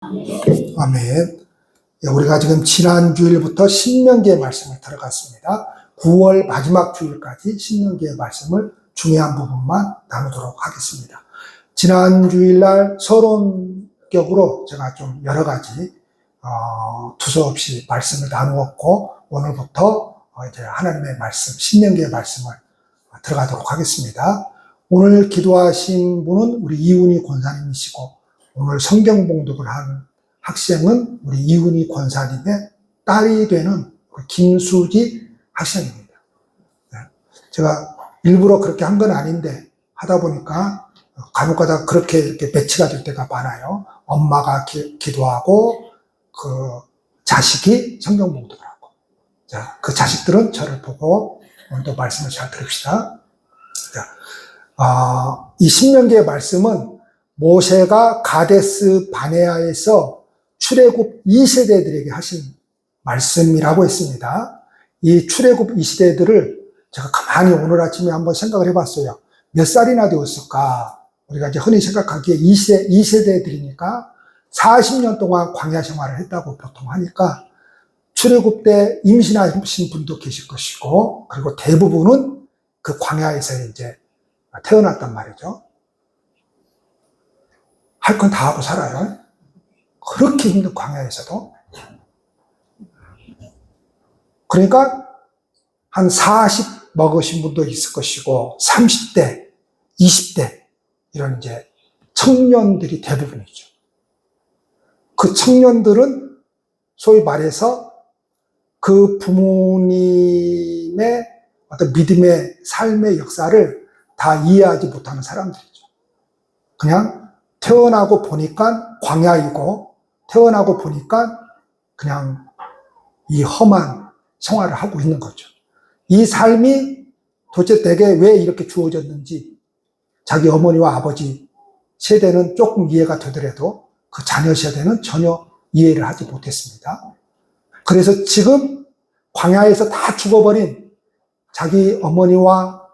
아멘. 우리가 지금 지난 주일부터 신명기의 말씀을 들어갔습니다. 9월 마지막 주일까지 신명기의 말씀을 중요한 부분만 나누도록 하겠습니다. 지난 주일날 서론격으로 제가 좀 여러 가지 두서없이 말씀을 나누었고, 오늘부터 이제 하나님의 말씀, 신명기의 말씀을 들어가도록 하겠습니다. 오늘 기도하신 분은 우리 이훈희 권사님이시고, 오늘 성경 봉독을 한 학생은 우리 이훈희 권사님의 딸이 되는 김수지 학생입니다. 제가 일부러 그렇게 한 건 아닌데 하다 보니까 간혹가다 그렇게 이렇게 매치가 될 때가 많아요. 엄마가 기도하고 그 자식이 성경 봉독을 하고, 자, 그 자식들은 저를 보고 오늘도 말씀을 잘 들읍시다. 자, 이 신명기의 말씀은 모세가 가데스 바네아에서 출애굽 2세대들에게 하신 말씀이라고 했습니다. 이 출애굽 2세대들을 제가 가만히 오늘 아침에 한번 생각을 해봤어요. 몇 살이나 되었을까? 우리가 이제 흔히 생각하기에 2세대들이니까 40년 동안 광야 생활을 했다고 보통 하니까 출애굽 때 임신하신 분도 계실 것이고, 그리고 대부분은 그 광야에서 이제 태어났단 말이죠. 할 건 다 하고 살아요. 그렇게 힘든 광야에서도. 그러니까 한 40 먹으신 분도 있을 것이고 30대, 20대 이런 이제 청년들이 대부분이죠. 그 청년들은 소위 말해서 그 부모님의 어떤 믿음의 삶의 역사를 다 이해하지 못하는 사람들이죠. 그냥 태어나고 보니까 광야이고, 태어나고 보니까 그냥 이 험한 생활을 하고 있는 거죠. 이 삶이 도대체 내게 왜 이렇게 주어졌는지 자기 어머니와 아버지 세대는 조금 이해가 되더라도 그 자녀 세대는 전혀 이해를 하지 못했습니다. 그래서 지금 광야에서 다 죽어버린 자기 어머니와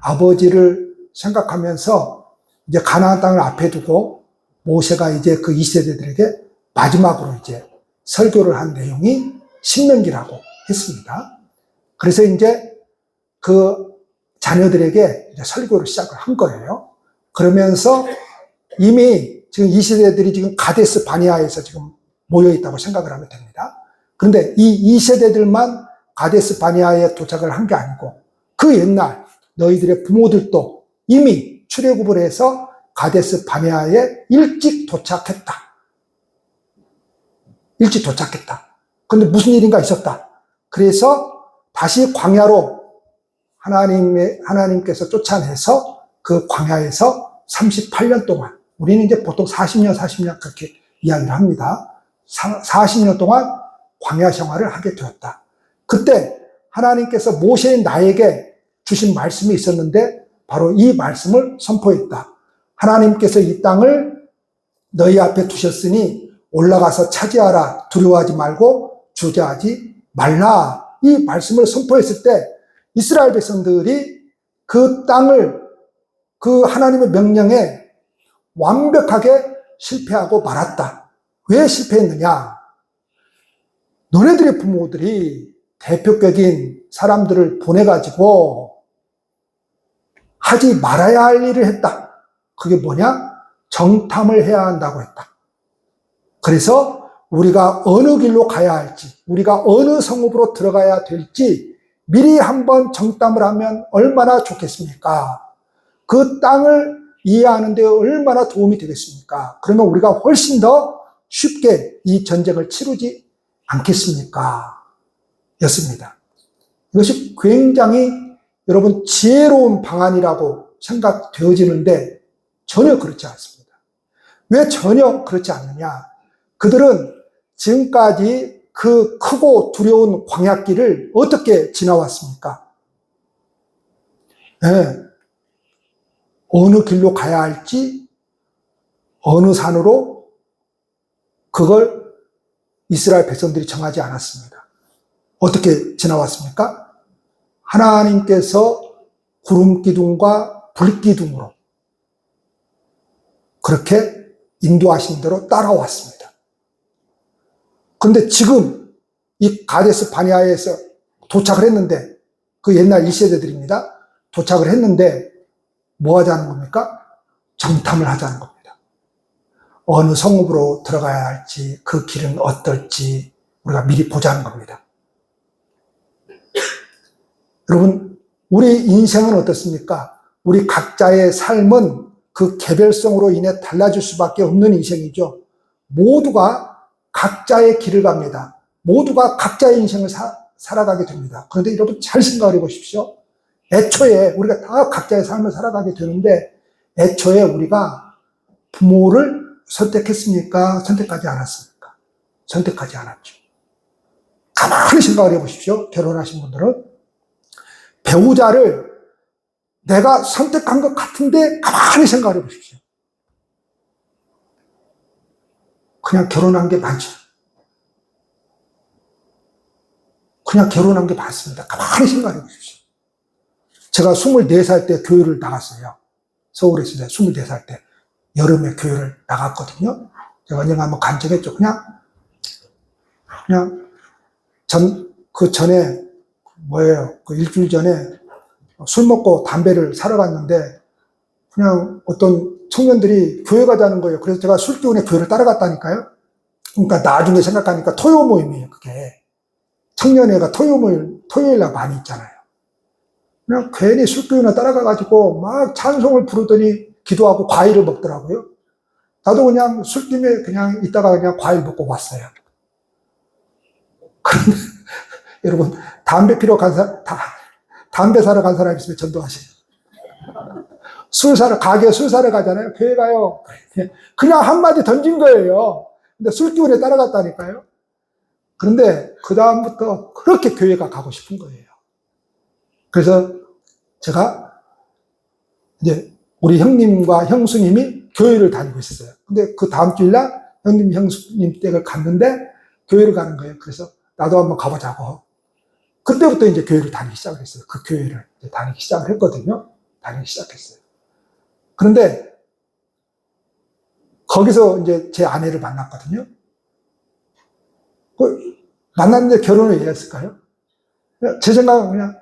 아버지를 생각하면서 이제 가나안 땅을 앞에 두고 모세가 이제 그 2세대들에게 마지막으로 이제 설교를 한 내용이 신명기라고 했습니다. 그래서 이제 그 자녀들에게 이제 설교를 시작을 한 거예요. 그러면서 이미 지금 2세대들이 지금 가데스 바네아에서 지금 모여 있다고 생각을 하면 됩니다. 그런데 이 2세대들만 가데스 바네아에 도착을 한 게 아니고 그 옛날 너희들의 부모들도 이미 출애굽을 해서 가데스 바네아에 일찍 도착했다. 그런데 무슨 일인가 있었다. 그래서 다시 광야로 하나님께서 쫓아내서 그 광야에서 38년 동안, 우리는 이제 보통 40년 그렇게 이야기를 합니다. 40년 동안 광야 생활을 하게 되었다. 그때 하나님께서 모세인 나에게 주신 말씀이 있었는데 바로 이 말씀을 선포했다. 하나님께서 이 땅을 너희 앞에 두셨으니 올라가서 차지하라. 두려워하지 말고 주저하지 말라. 이 말씀을 선포했을 때 이스라엘 백성들이 그 땅을 그 하나님의 명령에 완벽하게 실패하고 말았다. 왜 실패했느냐? 너네들의 부모들이 대표격인 사람들을 보내가지고 하지 말아야 할 일을 했다. 그게 뭐냐? 정탐을 해야 한다고 했다. 그래서 우리가 어느 길로 가야 할지, 우리가 어느 성읍으로 들어가야 될지 미리 한번 정탐을 하면 얼마나 좋겠습니까? 그 땅을 이해하는 데 얼마나 도움이 되겠습니까? 그러면 우리가 훨씬 더 쉽게 이 전쟁을 치르지 않겠습니까? 였습니다. 이것이 굉장히 여러분 지혜로운 방안이라고 생각되어지는데 전혀 그렇지 않습니다. 왜 전혀 그렇지 않느냐? 그들은 지금까지 그 크고 두려운 광야길을 어떻게 지나왔습니까? 네. 어느 길로 가야 할지, 어느 산으로, 그걸 이스라엘 백성들이 정하지 않았습니다. 어떻게 지나왔습니까? 하나님께서 구름 기둥과 불 기둥으로 그렇게 인도하신 대로 따라왔습니다. 그런데 지금 이 가데스 바네아에서 도착을 했는데, 그 옛날 1세대들입니다. 도착을 했는데 뭐 하자는 겁니까? 정탐을 하자는 겁니다. 어느 성읍으로 들어가야 할지, 그 길은 어떨지 우리가 미리 보자는 겁니다. 여러분, 우리 인생은 어떻습니까? 우리 각자의 삶은 그 개별성으로 인해 달라질 수밖에 없는 인생이죠. 모두가 각자의 길을 갑니다. 모두가 각자의 인생을 살아가게 됩니다. 그런데 여러분 잘 생각해 보십시오. 애초에 우리가 다 각자의 삶을 살아가게 되는데, 애초에 우리가 부모를 선택했습니까? 선택하지 않았습니까? 선택하지 않았죠. 가만히 생각을 해 보십시오. 결혼하신 분들은 배우자를 내가 선택한 것 같은데 가만히 생각을 해 보십시오. 그냥 결혼한 게 맞죠. 그냥 결혼한 게 맞습니다. 가만히 생각해 보십시오. 제가 24살 때 교회를 나갔어요. 서울에서 24살 때 여름에 교회를 나갔거든요. 제가 언젠가 한번 간증했죠. 그냥 그 전에 그 일주일 전에 술 먹고 담배를 사러 갔는데 그냥 어떤 청년들이 교회 가자는 거예요. 그래서 제가 술 기운에 교회를 따라갔다니까요. 그러니까 나중에 생각하니까 토요 모임이에요, 그게. 청년회가 토요일 날 많이 있잖아요. 그냥 괜히 술 기운에 따라가가지고 막 찬송을 부르더니 기도하고 과일을 먹더라고요. 나도 그냥 술김에 그냥 있다가 그냥 과일 먹고 왔어요. 그런데 여러분, 담배 피러 간 사람, 담배 사러 간 사람 있으면 전도하세요. 가게에 술 사러 가잖아요. 교회 가요. 그냥 한마디 던진 거예요. 근데 술 기운에 따라갔다니까요. 그런데 그다음부터 그렇게 교회가 가고 싶은 거예요. 그래서 제가 이제 우리 형님과 형수님이 교회를 다니고 있었어요. 근데 그 다음 주일날 형님, 형수님 댁을 갔는데 교회를 가는 거예요. 그래서 나도 한번 가보자고. 그때부터 이제 교회를 다니기 시작을 했어요. 그 교회를 다니기 시작을 했거든요. 다니기 시작했어요. 그런데 거기서 이제 제 아내를 만났거든요. 만났는데 결혼을 왜 했을까요? 제 생각은 그냥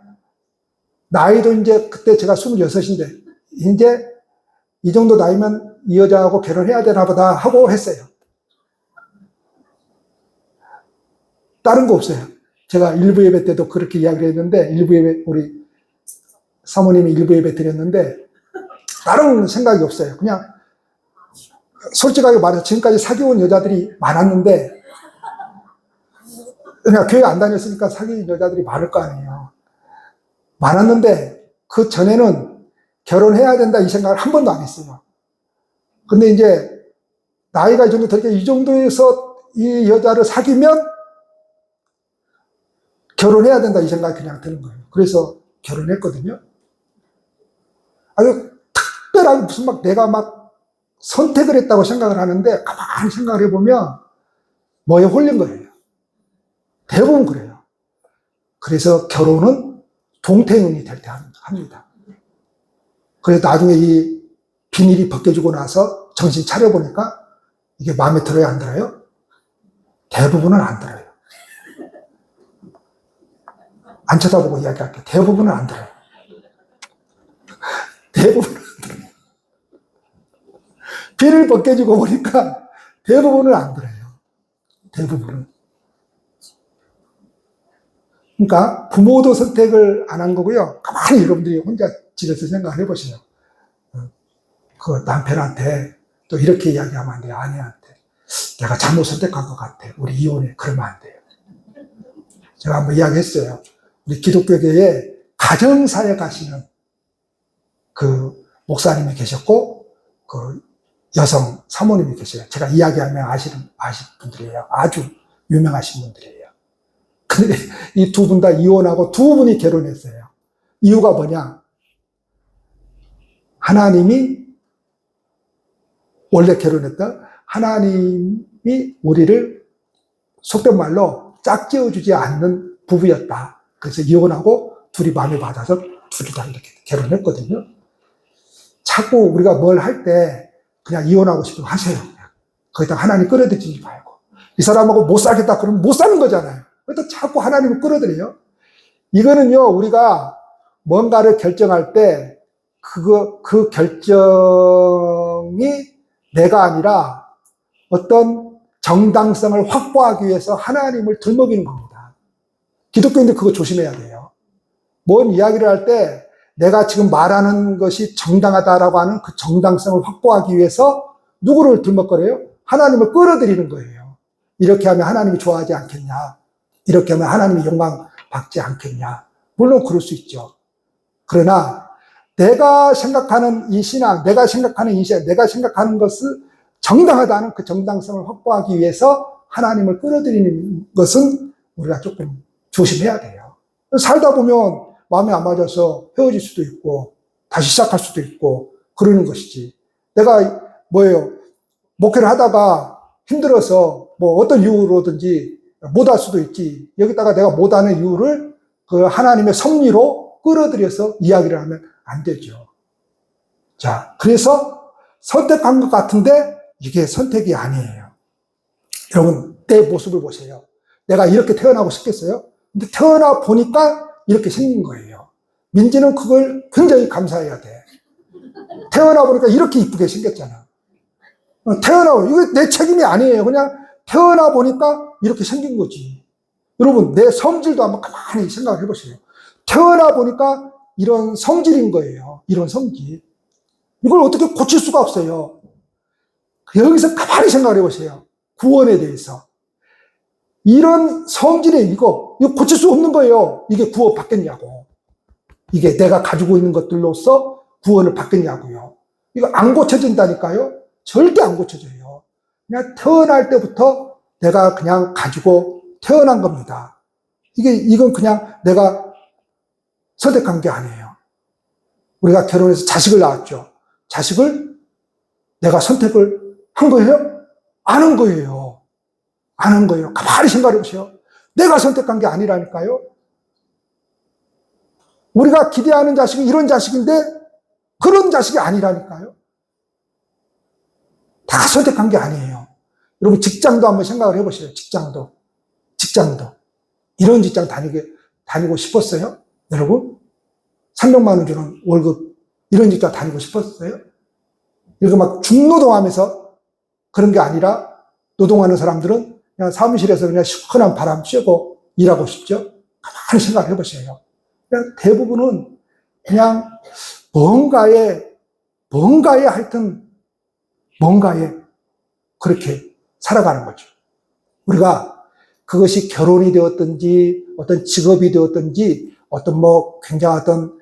나이도 이제 그때 제가 26인데 이제 이 정도 나이면 이 여자하고 결혼해야 되나 보다 하고 했어요. 다른 거 없어요. 제가 일부 예배 때도 그렇게 이야기를 했는데, 일부 예배, 우리 사모님이 일부 예배 드렸는데, 다른 생각이 없어요. 그냥, 솔직하게 말해서 지금까지 사귀어온 여자들이 많았는데, 그냥 교회 안 다녔으니까 사귀는 여자들이 많을 거 아니에요. 많았는데, 그 전에는 결혼해야 된다 이 생각을 한 번도 안 했어요. 근데 이제, 나이가 이 정도 되니까 이 정도에서 이 여자를 사귀면 결혼해야 된다 이 생각이 그냥 드는 거예요. 그래서 결혼했거든요. 아주 특별하게 무슨 내가 선택을 했다고 생각을 하는데 가만히 생각을 해보면 뭐에 홀린 거예요. 대부분 그래요. 그래서 결혼은 동태눈이 될 때 합니다. 그래서 나중에 이 비닐이 벗겨지고 나서 정신 차려보니까 이게 마음에 들어요, 안 들어요? 대부분은 안 들어요. 안 쳐다보고 이야기할게요. 대부분은 안 들어요. 대부분은 안 들어요. 비를 벗겨지고 보니까 대부분은 안 들어요. 대부분은. 그러니까 부모도 선택을 안 한 거고요. 가만히 여러분들이 혼자 집에서 생각을 해보세요. 그 남편한테 또 이렇게 이야기하면 안 돼요. 아내한테. 내가 잘못 선택한 것 같아. 우리 이혼해. 그러면 안 돼요. 제가 한번 이야기했어요. 우리 기독교계에 가정사에 가시는 그 목사님이 계셨고, 그 여성 사모님이 계셔요. 제가 이야기하면 아실 분들이에요. 아주 유명하신 분들이에요. 근데 이 두 분 다 이혼하고 두 분이 결혼했어요. 이유가 뭐냐? 하나님이 원래 결혼했던 하나님이 우리를 속된 말로 짝지어주지 않는 부부였다. 그래서 이혼하고 둘이 마음에 맞아서 둘이 다 이렇게 결혼했거든요. 자꾸 우리가 뭘 할 때 그냥 이혼하고 싶으면 하세요. 그냥. 거기다 하나님 끌어들이지 말고. 이 사람하고 못 살겠다 그러면 못 사는 거잖아요. 그래서 자꾸 하나님을 끌어들여요. 이거는요, 우리가 뭔가를 결정할 때 그 결정이 내가 아니라 어떤 정당성을 확보하기 위해서 하나님을 들먹이는 겁니다. 기독교인들 그거 조심해야 돼요. 뭔 이야기를 할 때 내가 지금 말하는 것이 정당하다라고 하는 그 정당성을 확보하기 위해서 누구를 들먹거려요? 하나님을 끌어들이는 거예요. 이렇게 하면 하나님이 좋아하지 않겠냐? 이렇게 하면 하나님이 영광 받지 않겠냐? 물론 그럴 수 있죠. 그러나 내가 생각하는 이 신앙, 내가 생각하는 것을 정당하다는 그 정당성을 확보하기 위해서 하나님을 끌어들이는 것은 우리가 조금 조심해야 돼요. 살다 보면 마음에 안 맞아서 헤어질 수도 있고 다시 시작할 수도 있고 그러는 것이지. 내가 목회를 하다가 힘들어서 어떤 이유로든지 못할 수도 있지. 여기다가 내가 못하는 이유를 그 하나님의 섭리로 끌어들여서 이야기를 하면 안 되죠. 자, 그래서 선택한 것 같은데 이게 선택이 아니에요. 여러분, 내 모습을 보세요. 내가 이렇게 태어나고 싶겠어요? 근데 태어나 보니까 이렇게 생긴 거예요. 민지는 그걸 굉장히 감사해야 돼. 태어나 보니까 이렇게 이쁘게 생겼잖아. 이거 내 책임이 아니에요. 그냥 태어나 보니까 이렇게 생긴 거지. 여러분, 내 성질도 한번 가만히 생각을 해보세요. 태어나 보니까 이런 성질인 거예요. 이런 성질. 이걸 어떻게 고칠 수가 없어요. 여기서 가만히 생각을 해보세요. 구원에 대해서. 이런 성질의 이거 고칠 수 없는 거예요. 이게 구원 받겠냐고. 이게 내가 가지고 있는 것들로서 구원을 받겠냐고요. 이거 안 고쳐진다니까요. 절대 안 고쳐져요. 그냥 태어날 때부터 내가 그냥 가지고 태어난 겁니다. 이건 그냥 내가 선택한 게 아니에요. 우리가 결혼해서 자식을 낳았죠. 자식을 내가 선택을 한 거예요? 안 한 거예요. 안 한 거예요. 가만히 생각해 보세요. 내가 선택한 게 아니라니까요. 우리가 기대하는 자식이 이런 자식인데 그런 자식이 아니라니까요. 다 선택한 게 아니에요. 여러분, 직장도 한번 생각을 해보세요. 직장도. 이런 직장 다니고 싶었어요? 여러분? 300만 원 주는 월급, 이런 직장 다니고 싶었어요? 이렇게 막 중노동하면서 그런 게 아니라 노동하는 사람들은 그냥 사무실에서 그냥 시원한 바람 쐬고 일하고 싶죠? 가만히 생각을 해보세요. 그냥 대부분은 그냥 뭔가에 그렇게 살아가는 거죠. 우리가 그것이 결혼이 되었든지 어떤 직업이 되었든지 어떤 굉장한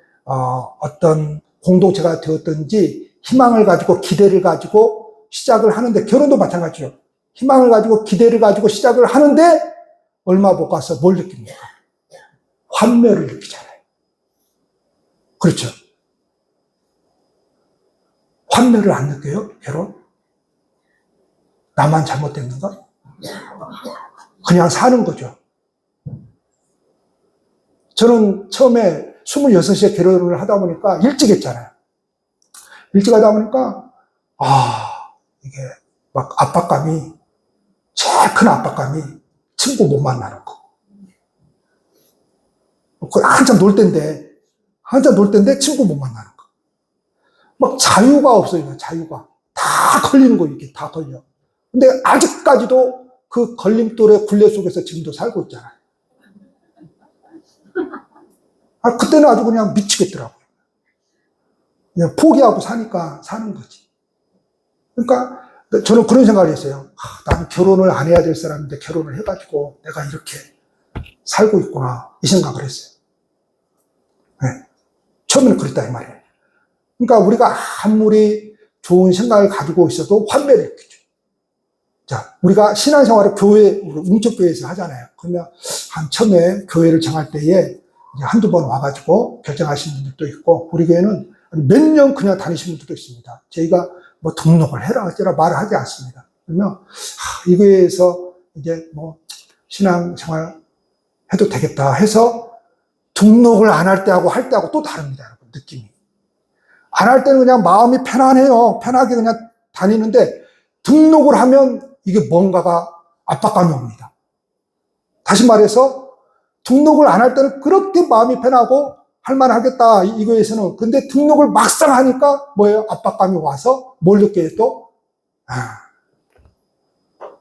어떤 공동체가 되었든지 희망을 가지고 기대를 가지고 시작을 하는데, 결혼도 마찬가지죠. 희망을 가지고 기대를 가지고 시작을 하는데 얼마 못 가서 뭘 느낍니까? 환멸을 느끼잖아요. 그렇죠. 환멸을 안 느껴요? 결혼? 나만 잘못됐는가? 그냥 사는 거죠. 저는 처음에 26에 결혼을 하다 보니까 일찍 했잖아요. 일찍 하다 보니까 이게 막 압박감이, 제일 큰 압박감이 친구 못 만나는 거. 한참 놀 때인데 친구 못 만나는 거. 막 자유가 없어요. 자유가. 다 걸리는 거, 이게 다 걸려. 근데 아직까지도 그 걸림돌의 굴레 속에서 지금도 살고 있잖아요. 그때는 아주 그냥 미치겠더라고요. 그냥 포기하고 사니까 사는 거지. 그러니까 저는 그런 생각을 했어요. 나는 결혼을 안 해야 될 사람인데 결혼을 해가지고 내가 이렇게 살고 있구나, 이 생각을 했어요. 네. 처음에는 그랬다, 이 말이에요. 그러니까 우리가 아무리 좋은 생각을 가지고 있어도 환멸이 있겠죠. 자, 우리가 신앙생활을 웅초교회에서 하잖아요. 그러면 처음에 교회를 정할 때에 한두 번 와가지고 결정하신 분들도 있고, 우리 교회는 몇 년 그냥 다니신 분들도 있습니다. 저희가 등록을 해라 어쩌라 말을 하지 않습니다. 그러면 이 교회에서 이제 신앙생활 해도 되겠다 해서 등록을 안 할 때하고 할 때하고 또 다릅니다, 여러분. 느낌이. 안 할 때는 그냥 마음이 편안해요. 편하게 그냥 다니는데 등록을 하면 이게 뭔가가 압박감이 옵니다. 다시 말해서 등록을 안 할 때는 그렇게 마음이 편하고 할만하겠다 이거에서는. 근데 등록을 막상 하니까 뭐예요? 압박감이 와서 뭘 느껴요?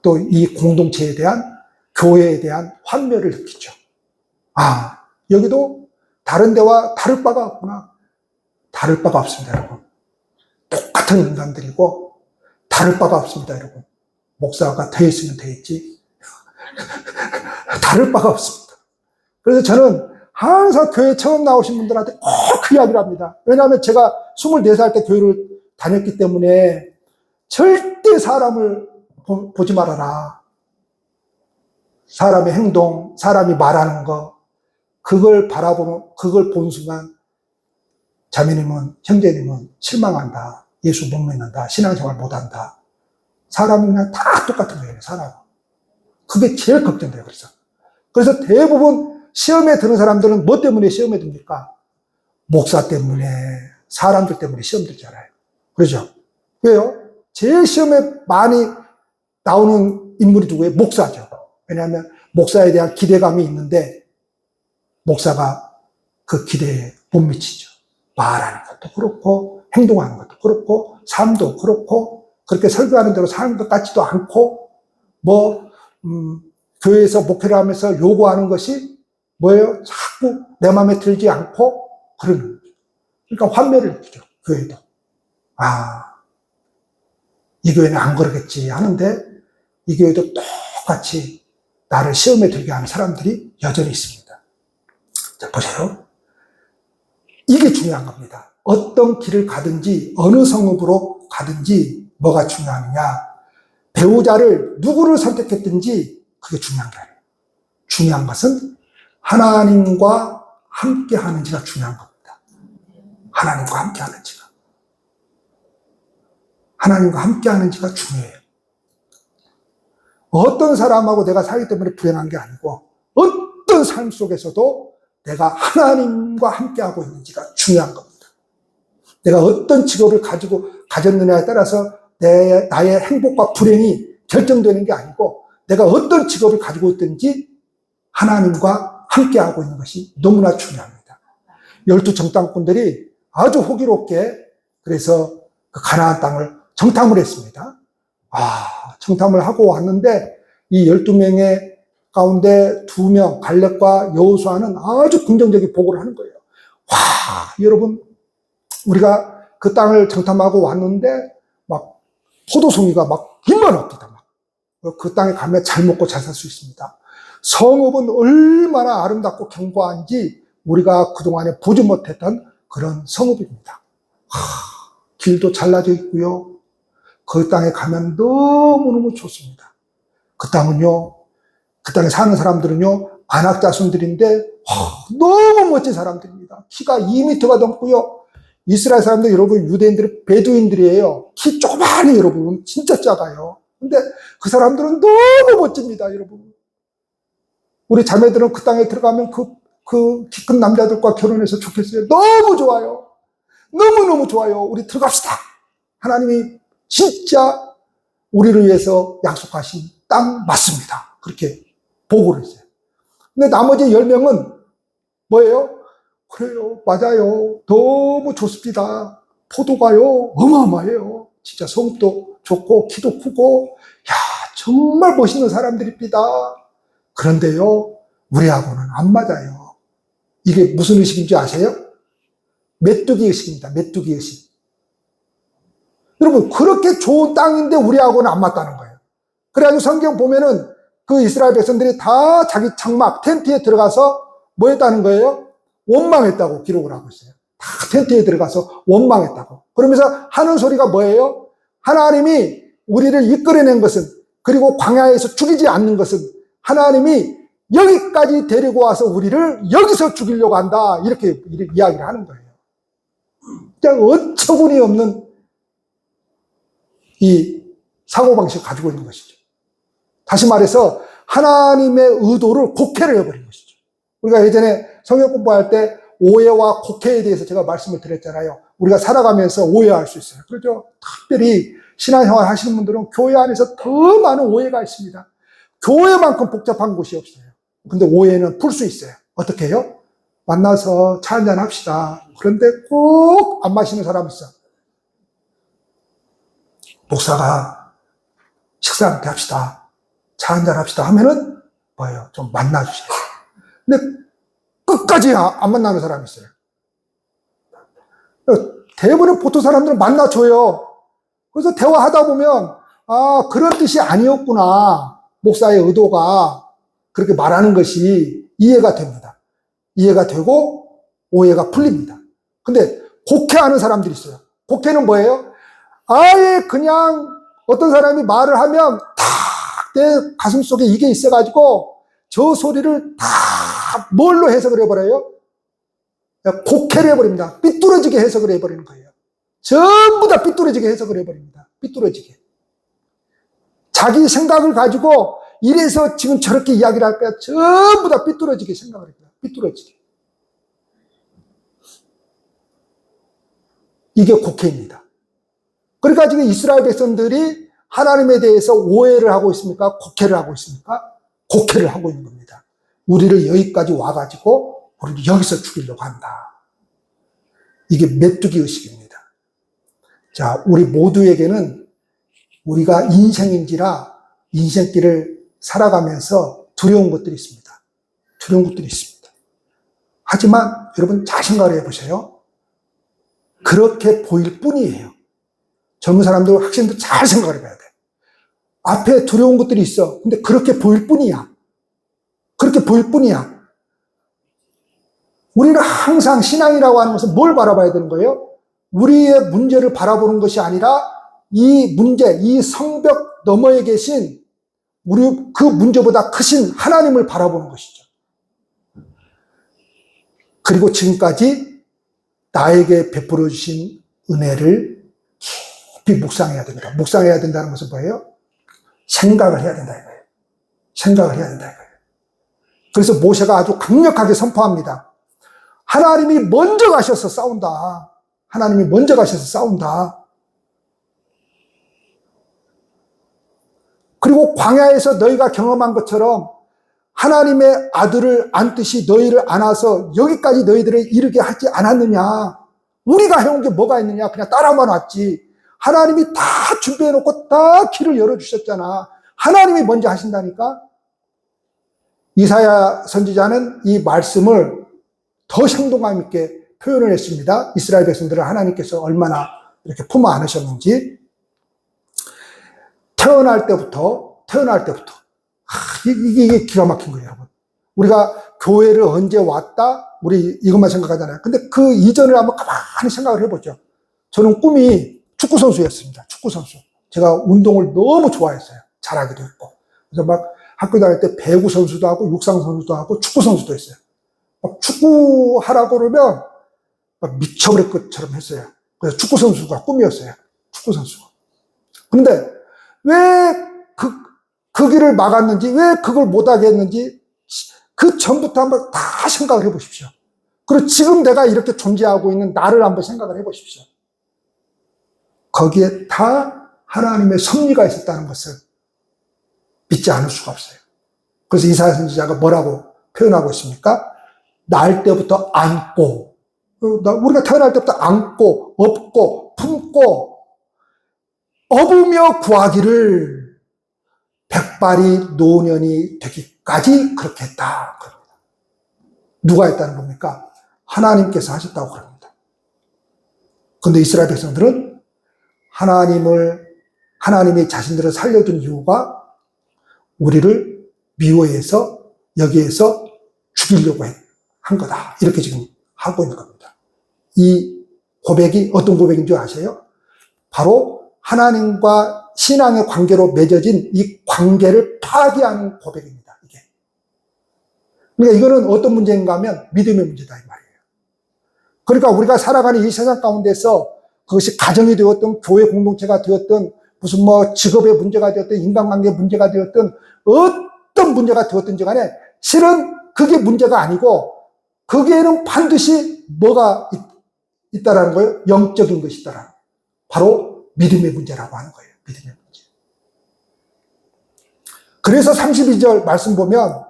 또 이 공동체에 대한, 교회에 대한 환멸을 느끼죠. 여기도 다른 데와 다를 바가 없구나. 다를 바가 없습니다, 여러분. 똑같은 인간들이고 다를 바가 없습니다, 여러분. 목사가 돼 있으면 돼 있지 다를 바가 없습니다. 그래서 저는 항상 교회 처음 나오신 분들한테 꼭 그 이야기를 합니다. 왜냐하면 제가 24살 때 교회를 다녔기 때문에 절대 사람을 보지 말아라. 사람의 행동, 사람이 말하는 거, 그걸 그걸 본 순간 자매님은, 형제님은 실망한다. 예수 못 믿는다. 신앙생활 못한다. 사람이 그냥 다 똑같은 거예요, 사람. 그게 제일 걱정돼요, 그래서 대부분 시험에 드는 사람들은 뭐 때문에 시험에 듭니까? 목사 때문에, 사람들 때문에 시험 들잖아요. 그렇죠? 왜요? 제일 시험에 많이 나오는 인물이 누구예요? 목사죠. 왜냐하면 목사에 대한 기대감이 있는데 목사가 그 기대에 못 미치죠. 말하는 것도 그렇고 행동하는 것도 그렇고 삶도 그렇고 그렇게 설교하는 대로 사는 것 같지도 않고 교회에서 목회를 하면서 요구하는 것이 뭐예요? 자꾸 내 마음에 들지 않고 그러는 거죠. 그러니까 환멸을 느끼죠. 교회도. 이 교회는 안 그러겠지 하는데 이 교회도 똑같이 나를 시험에 들게 하는 사람들이 여전히 있습니다. 자, 보세요. 이게 중요한 겁니다. 어떤 길을 가든지 어느 성읍으로 가든지 뭐가 중요하느냐. 배우자를 누구를 선택했든지 그게 중요한 게 아니에요. 중요한 것은 하나님과 함께 하는지가 중요한 겁니다. 하나님과 함께 하는지가. 하나님과 함께 하는지가 중요해요. 어떤 사람하고 내가 살기 때문에 불행한 게 아니고 어떤 삶 속에서도 내가 하나님과 함께 하고 있는지가 중요한 겁니다. 내가 어떤 직업을 가졌느냐에 따라서 나의 행복과 불행이 결정되는 게 아니고 내가 어떤 직업을 가지고 있든지 하나님과 함께 하고 있는 것이 너무나 중요합니다. 12 정탐꾼들이 아주 호기롭게 그래서 그 가나안 땅을 정탐을 했습니다. 정탐을 하고 왔는데 이 12명의 가운데 2명 갈렙과 여호수아는 아주 긍정적인 보고를 하는 거예요. 여러분 우리가 그 땅을 정탐하고 왔는데 막 포도송이가 막 이만합니다. 그 땅에 가면 잘 먹고 잘 살 수 있습니다. 성읍은 얼마나 아름답고 견고한지 우리가 그동안에 보지 못했던 그런 성읍입니다. 길도 잘라져 있고요. 그 땅에 가면 너무너무 좋습니다. 그 땅은요, 그 땅에 사는 사람들은요, 안악자손들인데 너무 멋진 사람들입니다. 키가 2m가 넘고요. 이스라엘 사람들 여러분 유대인들은 베두인들이에요. 키 조그마해요, 여러분. 진짜 작아요. 근데 그 사람들은 너무 멋집니다, 여러분. 우리 자매들은 그 땅에 들어가면 그 키 큰 남자들과 결혼해서 좋겠어요. 너무 좋아요. 너무너무 좋아요. 우리 들어갑시다. 하나님이 진짜 우리를 위해서 약속하신 땅 맞습니다. 그렇게 보고를 했어요. 근데 나머지 10명은 뭐예요? 그래요. 맞아요. 너무 좋습니다. 포도가요. 어마어마해요. 진짜 성도 좋고 키도 크고 정말 멋있는 사람들입니다. 그런데요. 우리하고는 안 맞아요. 이게 무슨 의식인지 아세요? 메뚜기 의식입니다. 메뚜기 의식. 여러분 그렇게 좋은 땅인데 우리하고는 안 맞다는 거예요. 그래가지고 성경 보면은 그 이스라엘 백성들이 다 자기 장막 텐트에 들어가서 뭐 했다는 거예요? 원망했다고 기록을 하고 있어요. 다 텐트에 들어가서 원망했다고. 그러면서 하는 소리가 뭐예요? 하나님이 우리를 이끌어낸 것은, 그리고 광야에서 죽이지 않는 것은 하나님이 여기까지 데리고 와서 우리를 여기서 죽이려고 한다. 이렇게 이야기를 하는 거예요. 그냥 어처구니 없는 이 사고방식을 가지고 있는 것이죠. 다시 말해서 하나님의 의도를 곡해를 해버린 것이죠. 우리가 예전에 성경 공부할 때 오해와 곡해에 대해서 제가 말씀을 드렸잖아요. 우리가 살아가면서 오해할 수 있어요. 그렇죠? 특별히 신앙생활 하시는 분들은 교회 안에서 더 많은 오해가 있습니다. 교회만큼 복잡한 곳이 없어요. 근데 오해는 풀 수 있어요. 어떻게 해요? 만나서 차 한잔 합시다. 그런데 꼭 안 마시는 사람이 있어. 목사가 식사 함께 합시다. 차 한잔 합시다 하면은 뭐예요? 좀 만나주세요. 근데 끝까지 안 만나는 사람이 있어요. 대부분의 보통 사람들은 만나줘요. 그래서 대화하다 보면 아, 그런 뜻이 아니었구나. 목사의 의도가 그렇게 말하는 것이 이해가 됩니다. 이해가 되고 오해가 풀립니다. 근데 곡해하는 사람들이 있어요. 곡해는 뭐예요? 아예 그냥 어떤 사람이 말을 하면 다 내 가슴 속에 이게 있어가지고 저 소리를 다 뭘로 해석을 해버려요? 곡해를 해버립니다. 삐뚤어지게 해석을 해버리는 거예요. 전부 다 삐뚤어지게 해석을 해버립니다. 삐뚤어지게. 자기 생각을 가지고 이래서 지금 저렇게 이야기를 할 거야. 전부 다 삐뚤어지게 생각을 해요. 삐뚤어지게. 이게 곡해입니다. 그러니까 지금 이스라엘 백성들이 하나님에 대해서 오해를 하고 있습니까? 곡해를 하고 있습니까? 곡해를 하고 있는 겁니다. 우리를 여기까지 와가지고 우리를 여기서 죽이려고 한다. 이게 메뚜기 의식입니다. 자, 우리 모두에게는 우리가 인생인지라 인생길을 살아가면서 두려운 것들이 있습니다. 두려운 것들이 있습니다. 하지만 여러분 잘 생각을 해보세요. 그렇게 보일 뿐이에요. 젊은 사람들, 학생들 잘 생각을 해봐야 돼. 앞에 두려운 것들이 있어. 근데 그렇게 보일 뿐이야. 그렇게 보일 뿐이야. 우리는 항상 신앙이라고 하는 것은 뭘 바라봐야 되는 거예요? 우리의 문제를 바라보는 것이 아니라 이 문제, 이 성벽 너머에 계신 우리 그 문제보다 크신 하나님을 바라보는 것이죠. 그리고 지금까지 나에게 베풀어 주신 은혜를 깊이 묵상해야 됩니다. 묵상해야 된다는 것은 뭐예요? 생각을 해야 된다 이거예요. 생각을 해야 된다 이거예요. 그래서 모세가 아주 강력하게 선포합니다. 하나님이 먼저 가셔서 싸운다. 하나님이 먼저 가셔서 싸운다. 그리고 광야에서 너희가 경험한 것처럼 하나님의 아들을 안듯이 너희를 안아서 여기까지 너희들을 이르게 하지 않았느냐. 우리가 해온 게 뭐가 있느냐. 그냥 따라만 왔지. 하나님이 다 준비해놓고 다 길을 열어주셨잖아. 하나님이 먼저 하신다니까. 이사야 선지자는 이 말씀을 더 생동감 있게 표현을 했습니다. 이스라엘 백성들을 하나님께서 얼마나 이렇게 품어 안으셨는지. 태어날 때부터 이게 기가 막힌 거예요, 여러분. 우리가 교회를 언제 왔다? 우리 이것만 생각하잖아요. 근데 그 이전을 한번 가만히 생각을 해보죠. 저는 꿈이 축구선수였습니다. 축구선수. 제가 운동을 너무 좋아했어요. 잘하기도 했고. 그래서 막 학교 다닐 때 배구 선수도 하고 육상선수도 하고 축구선수도 했어요. 막 축구하라고 그러면 막 미쳐버릴 것처럼 했어요. 그래서 축구선수가 꿈이었어요. 축구선수가. 그런데 왜 그 길을 막았는지, 왜 그걸 못하게 했는지, 그 전부터 한번 다 생각을 해보십시오. 그리고 지금 내가 이렇게 존재하고 있는 나를 한번 생각을 해보십시오. 거기에 다 하나님의 섭리가 있었다는 것을 믿지 않을 수가 없어요. 그래서 이사야 선지자가 뭐라고 표현하고 있습니까? 날 때부터 안고, 우리가 태어날 때부터 안고, 업고, 품고, 업으며 구하기를 백발이 노년이 되기까지 그렇게 했다. 누가 했다는 겁니까? 하나님께서 하셨다고 그럽니다. 그런데 이스라엘 백성들은 하나님이 자신들을 살려둔 이유가 우리를 미워해서 여기에서 죽이려고 한 거다. 이렇게 지금 하고 있는 겁니다. 이 고백이 어떤 고백인 줄 아세요? 바로 하나님과 신앙의 관계로 맺어진 이 관계를 파괴하는 고백입니다. 이게. 그러니까 이거는 어떤 문제인가 하면 믿음의 문제다 이 말이에요. 그러니까 우리가 살아가는 이 세상 가운데서 그것이 가정이 되었든 교회 공동체가 되었든 무슨 뭐 직업의 문제가 되었든 인간관계의 문제가 되었든 어떤 문제가 되었든지 간에 실은 그게 문제가 아니고 거기에는 반드시 뭐가 있다라는 거예요? 영적인 것이 있다라는 거예요. 바로 믿음의 문제라고 하는 거예요. 믿음의 문제. 그래서 32절 말씀 보면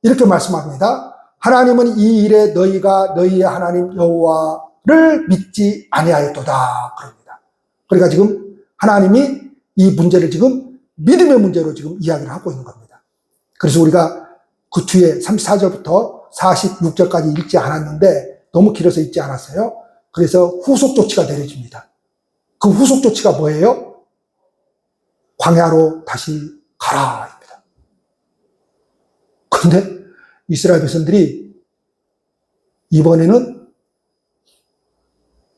이렇게 말씀합니다. 하나님은 이 일에 너희가 너희의 하나님 여호와를 믿지 아니하였도다. 그럽니다. 그러니까 지금 하나님이 이 문제를 지금 믿음의 문제로 지금 이야기를 하고 있는 겁니다. 그래서 우리가 그 뒤에 34절부터 46절까지 읽지 않았는데 너무 길어서 읽지 않았어요. 그래서 후속 조치가 내려집니다. 그 후속 조치가 뭐예요? 광야로 다시 가라입니다. 그런데 이스라엘 백성들이 이번에는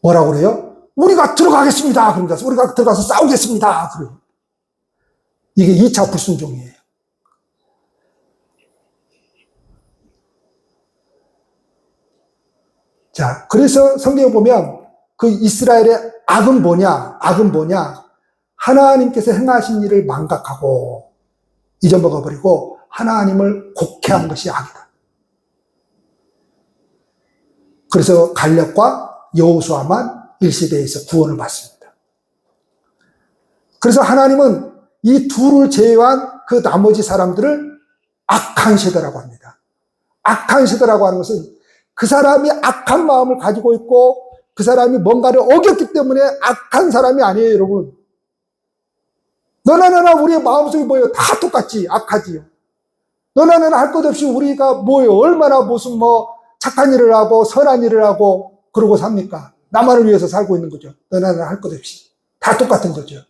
뭐라고 그래요? 우리가 들어가겠습니다. 그럽니다. 우리가 들어가서 싸우겠습니다. 그래요. 이게 2차 불순종이에요. 자, 그래서 성경에 보면 그 이스라엘의 악은 뭐냐? 악은 뭐냐? 하나님께서 행하신 일을 망각하고 잊어먹어버리고 하나님을 곡해한 것이 악이다. 그래서 갈렙과 여호수아만 일시대에서 구원을 받습니다. 그래서 하나님은 이 둘을 제외한 그 나머지 사람들을 악한 세대라고 합니다. 악한 세대라고 하는 것은 그 사람이 악한 마음을 가지고 있고 그 사람이 뭔가를 어겼기 때문에 악한 사람이 아니에요, 여러분. 너나 나나 우리의 마음속이 뭐예요? 다 똑같지, 악하지요. 너나 나나 할 것 없이 우리가 뭐예요? 얼마나 무슨 착한 일을 하고 선한 일을 하고 그러고 삽니까? 나만을 위해서 살고 있는 거죠. 너나 나나 할 것 없이. 다 똑같은 거죠.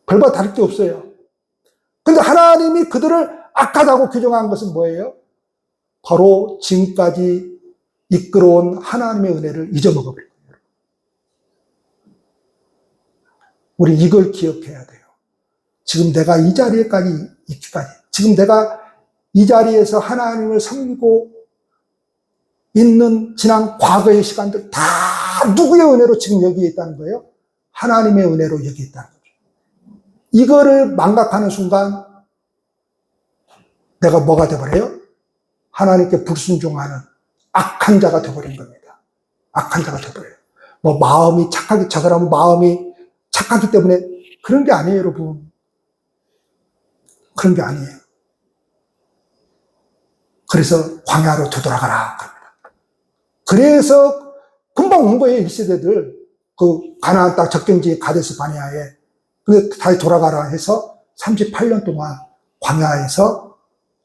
별반 다를 게 없어요. 근데 하나님이 그들을 악하다고 규정한 것은 뭐예요? 바로 지금까지 이끌어온 하나님의 은혜를 잊어먹어버린 거예요. 우리 이걸 기억해야 돼요. 지금 내가 이 자리에까지 있기까지, 지금 내가 이 자리에서 하나님을 섬기고 있는 지난 과거의 시간들 다 누구의 은혜로 지금 여기에 있다는 거예요? 하나님의 은혜로 여기에 있다는 거죠. 이거를 망각하는 순간 내가 뭐가 되어버려요? 하나님께 불순종하는 악한 자가 되어버린 겁니다. 악한 자가 되어버려요. 마음이 착하기, 저 사람은 마음이 착하기 때문에 그런 게 아니에요, 여러분. 그런 게 아니에요. 그래서 광야로 되돌아가라. 그래서 금방 온 거예요, 1세대들. 그 가나안 땅 적경지 가데스 바네아에. 근데 다시 돌아가라 해서 38년 동안 광야에서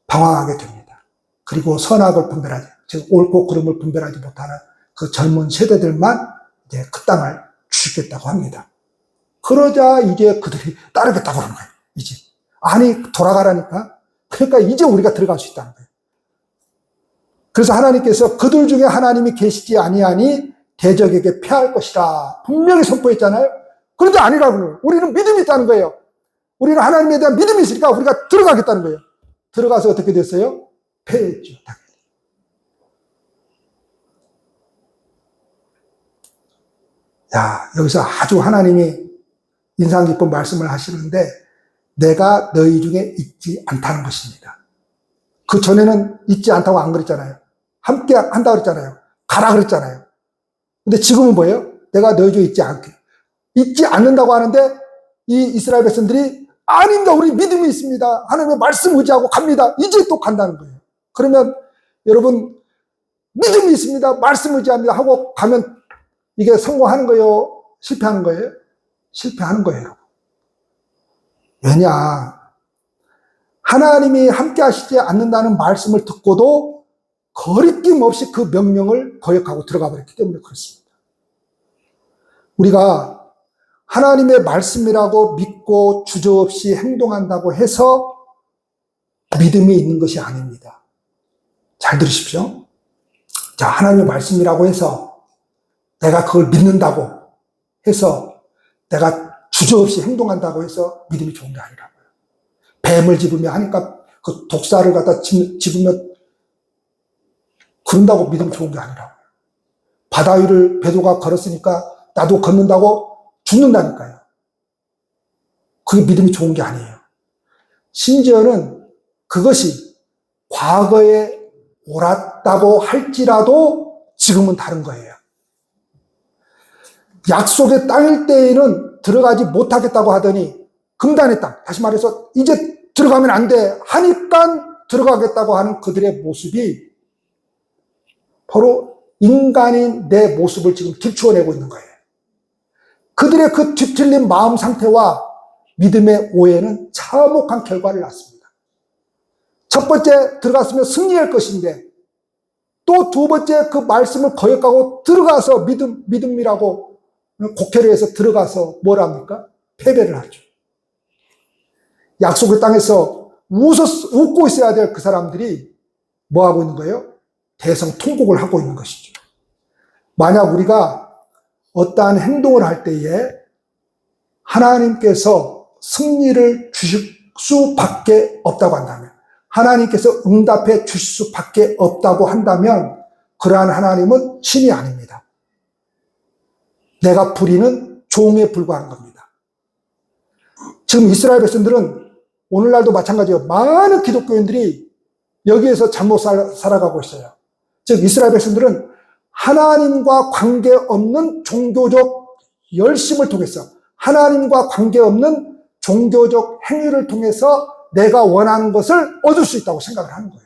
방황하게 됩니다. 그리고 선악을 분별하지, 즉 옳고 그름을 분별하지 못하는 그 젊은 세대들만 이제 그 땅을 주시겠다고 합니다. 그러자 이제 그들이 따르겠다고 그러는 거예요. 이제 아니 돌아가라니까. 그러니까 이제 우리가 들어갈 수 있다는 거예요. 그래서 하나님께서 그들 중에 하나님이 계시지 아니하니 대적에게 패할 것이라 분명히 선포했잖아요. 그런데 아니라고요. 우리는 믿음이 있다는 거예요. 우리는 하나님에 대한 믿음이 있으니까 우리가 들어가겠다는 거예요. 들어가서 어떻게 됐어요? 패했죠. 야, 여기서 아주 하나님이 인상 깊은 말씀을 하시는데 내가 너희 중에 있지 않다는 것입니다. 그 전에는 있지 않다고 안 그랬잖아요. 함께 한다고 그랬잖아요. 가라 그랬잖아요. 근데 지금은 뭐예요? 내가 너희 중에 있지 않는다고 하는데 이 이스라엘 백성들이 아닙니다. 우리 믿음이 있습니다. 하나님의 말씀 의지하고 갑니다. 이제 또 간다는 거예요. 그러면 여러분 믿음이 있습니다. 말씀 의지합니다 하고 가면 이게 성공하는 거예요? 실패하는 거예요? 실패하는 거예요. 왜냐? 하나님이 함께 하시지 않는다는 말씀을 듣고도 거리낌 없이 그 명령을 거역하고 들어가 버렸기 때문에 그렇습니다. 우리가 하나님의 말씀이라고 믿고 주저없이 행동한다고 해서 믿음이 있는 것이 아닙니다. 잘 들으십시오. 자, 하나님의 말씀이라고 해서 내가 그걸 믿는다고 해서 내가 주저없이 행동한다고 해서 믿음이 좋은 게 아니라고요. 뱀을 집으며 하니까 그 독사를 갖다 집으면 그런다고 믿음이 좋은 게 아니라고요. 바다 위를 배도가 걸었으니까 나도 걷는다고 죽는다니까요. 그게 믿음이 좋은 게 아니에요. 심지어는 그것이 과거에 옳았다고 할지라도 지금은 다른 거예요. 약속의 땅일 때에는 들어가지 못하겠다고 하더니 금단의 땅, 다시 말해서 이제 들어가면 안 돼 하니까 들어가겠다고 하는 그들의 모습이 바로 인간인 내 모습을 지금 들추어내고 있는 거예요. 그들의 그 뒤틀린 마음 상태와 믿음의 오해는 참혹한 결과를 낳습니다. 첫 번째 들어갔으면 승리할 것인데 또 두 번째 그 말씀을 거역하고 들어가서 믿음이라고 곡해를 해서 들어가서 뭘 합니까? 패배를 하죠. 약속의 땅에서 웃고 있어야 될 그 사람들이 뭐 하고 있는 거예요? 대성통곡을 하고 있는 것이죠. 만약 우리가 어떠한 행동을 할 때에 하나님께서 승리를 주실 수밖에 없다고 한다면, 하나님께서 응답해 주실 수밖에 없다고 한다면 그러한 하나님은 신이 아닙니다. 내가 부리는 종에 불과한 겁니다. 지금 이스라엘 백성들은 오늘날도 마찬가지예요. 많은 기독교인들이 여기에서 잘못 살아가고 있어요. 즉 이스라엘 백성들은 하나님과 관계없는 종교적 열심을 통해서, 하나님과 관계없는 종교적 행위를 통해서 내가 원하는 것을 얻을 수 있다고 생각을 하는 거예요.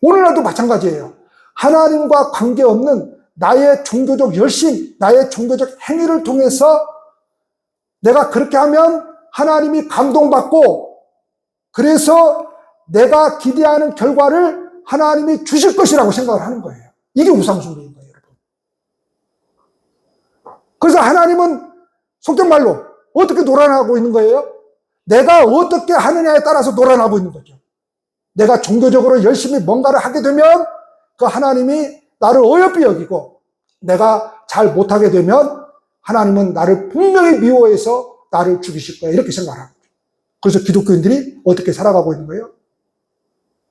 오늘날도 마찬가지예요. 하나님과 관계없는 나의 종교적 열심, 나의 종교적 행위를 통해서 내가 그렇게 하면 하나님이 감동받고 그래서 내가 기대하는 결과를 하나님이 주실 것이라고 생각을 하는 거예요. 이게 우상숭배인 거예요, 여러분. 그래서 하나님은 속된 말로 어떻게 놀아나고 있는 거예요? 내가 어떻게 하느냐에 따라서 놀아나고 있는 거죠. 내가 종교적으로 열심히 뭔가를 하게 되면 그 하나님이 나를 어여삐 여기고, 내가 잘 못하게 되면 하나님은 나를 분명히 미워해서 나를 죽이실 거야, 이렇게 생각하는 거죠. 그래서 기독교인들이 어떻게 살아가고 있는 거예요?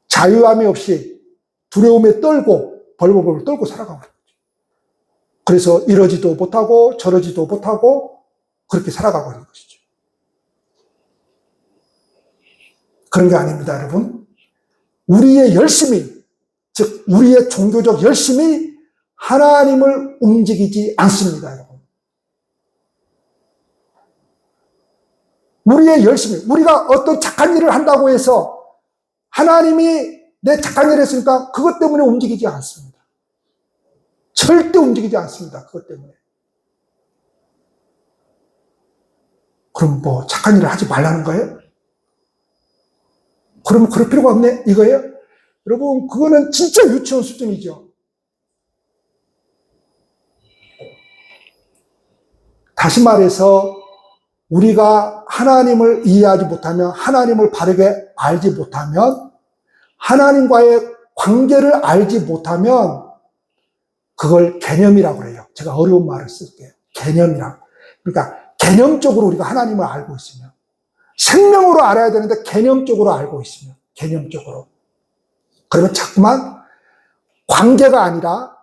자유함이 없이 두려움에 떨고 벌벌벌 떨고 살아가고 있는 거죠. 그래서 이러지도 못하고 저러지도 못하고 그렇게 살아가고 있는 것이죠. 그런 게 아닙니다, 여러분. 우리의 열심이, 즉 우리의 종교적 열심이 하나님을 움직이지 않습니다, 여러분. 우리의 열심이, 우리가 어떤 착한 일을 한다고 해서 하나님이 내 착한 일을 했으니까 그것 때문에 움직이지 않습니다. 절대 움직이지 않습니다, 그것 때문에. 그럼 뭐 착한 일을 하지 말라는 거예요? 그러면 그럴 필요가 없네, 이거예요? 여러분, 그거는 진짜 유치원 수준이죠. 다시 말해서 우리가 하나님을 이해하지 못하면, 하나님을 바르게 알지 못하면, 하나님과의 관계를 알지 못하면 그걸 개념이라고 해요. 제가 어려운 말을 쓸게요. 개념이라고. 그러니까 개념적으로 우리가 하나님을 알고 있으면, 생명으로 알아야 되는데 개념적으로 알고 있으면, 개념적으로. 그러면 자꾸만 관계가 아니라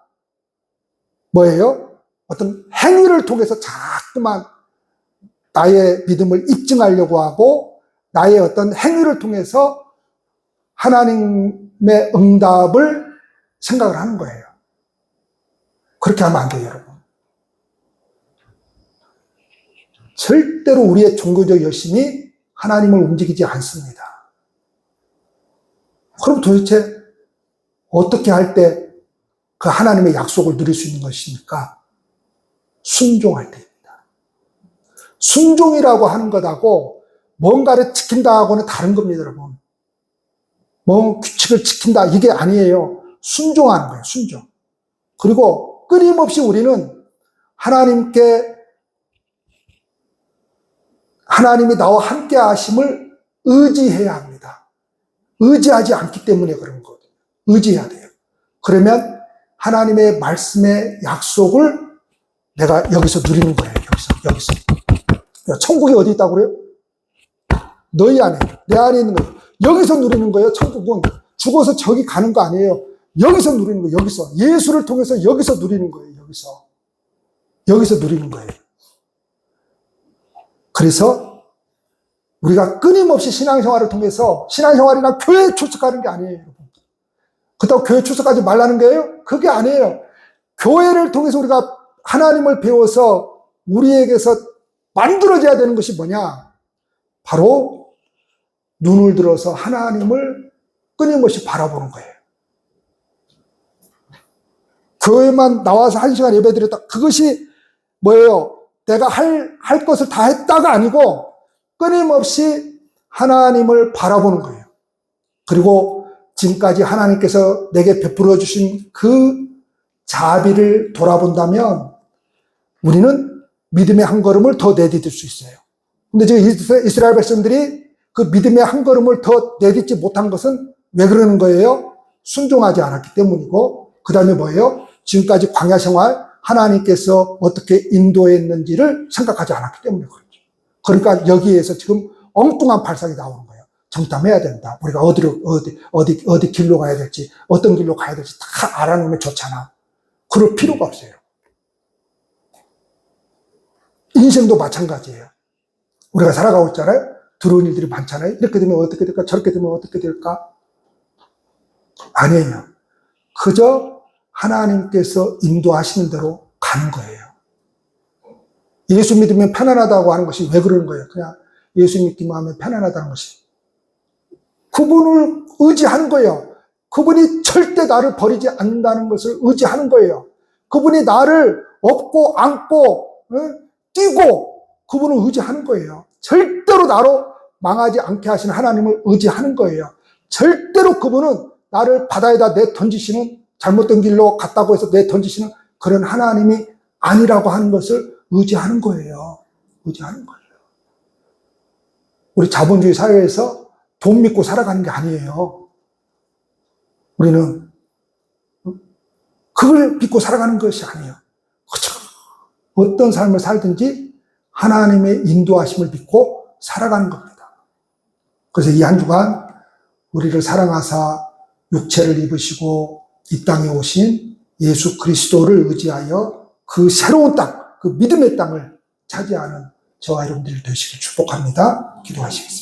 뭐예요? 어떤 행위를 통해서 자꾸만 나의 믿음을 입증하려고 하고 나의 어떤 행위를 통해서 하나님의 응답을 생각을 하는 거예요. 그렇게 하면 안 돼요, 여러분. 절대로 우리의 종교적 열심이 하나님을 움직이지 않습니다. 그럼 도대체 어떻게 할 때 그 하나님의 약속을 누릴 수 있는 것입니까? 순종할 때입니다. 순종이라고 하는 것하고 뭔가를 지킨다 하고는 다른 겁니다, 여러분. 뭐 규칙을 지킨다, 이게 아니에요. 순종하는 거예요, 순종. 그리고 끊임없이 우리는 하나님이 나와 함께 하심을 의지해야 합니다. 의지하지 않기 때문에 그런 거거든요. 의지해야 돼요. 그러면 하나님의 말씀의 약속을 내가 여기서 누리는 거예요. 여기서. 천국이 어디 있다고 그래요? 너희 안에, 내 안에 있는 거예요. 여기서 누리는 거예요. 천국은 죽어서 저기 가는 거 아니에요. 여기서 누리는 거예요. 여기서. 예수를 통해서 여기서 누리는 거예요. 여기서 누리는 거예요. 그래서 우리가 끊임없이 신앙생활을 통해서, 신앙생활이나 교회에 출석하는 게 아니에요, 여러분. 그렇다고 교회 출석하지 말라는 거예요? 그게 아니에요. 교회를 통해서 우리가 하나님을 배워서 우리에게서 만들어져야 되는 것이 뭐냐? 바로 눈을 들어서 하나님을 끊임없이 바라보는 거예요. 교회만 나와서 1시간 예배 드렸다. 그것이 뭐예요? 내가 할 것을 다 했다가 아니고 끊임없이 하나님을 바라보는 거예요. 그리고 지금까지 하나님께서 내게 베풀어 주신 그 자비를 돌아본다면 우리는 믿음의 한 걸음을 더 내디딜 수 있어요. 근데 지금 이스라엘 백성들이 그 믿음의 한 걸음을 더 내딛지 못한 것은 왜 그러는 거예요? 순종하지 않았기 때문이고, 그 다음에 뭐예요? 지금까지 광야 생활 하나님께서 어떻게 인도했는지를 생각하지 않았기 때문에 그렇죠. 그러니까 여기에서 지금 엉뚱한 발상이 나오는 거예요. 정탐해야 된다. 우리가 어디 길로 가야 될지, 어떤 길로 가야 될지 다 알아놓으면 좋잖아. 그럴 필요가 없어요. 인생도 마찬가지예요. 우리가 살아가고 있잖아요. 들어온 일들이 많잖아요. 이렇게 되면 어떻게 될까? 저렇게 되면 어떻게 될까? 아니에요. 그저 하나님께서 인도하시는 대로 가는 거예요. 예수 믿으면 편안하다고 하는 것이 왜 그러는 거예요? 그냥 예수 믿기만 하면 편안하다는 것이. 그분을 의지하는 거예요. 그분이 절대 나를 버리지 않는다는 것을 의지하는 거예요. 그분이 나를 업고 안고 뛰고 그분을 의지하는 거예요. 절대로 나로 망하지 않게 하시는 하나님을 의지하는 거예요. 절대로 그분은 나를 바다에다 내던지시는, 잘못된 길로 갔다고 해서 내던지시는 그런 하나님이 아니라고 하는 것을 의지하는 거예요. 의지하는 거예요. 우리 자본주의 사회에서 돈 믿고 살아가는 게 아니에요. 우리는 그걸 믿고 살아가는 것이 아니에요. 그렇죠. 어떤 삶을 살든지 하나님의 인도하심을 믿고 살아가는 겁니다. 그래서 이 한 주간 우리를 사랑하사 육체를 입으시고 이 땅에 오신 예수 그리스도를 의지하여 그 새로운 땅, 그 믿음의 땅을 차지하는 저와 여러분들이 되시길 축복합니다. 기도하시겠습니다.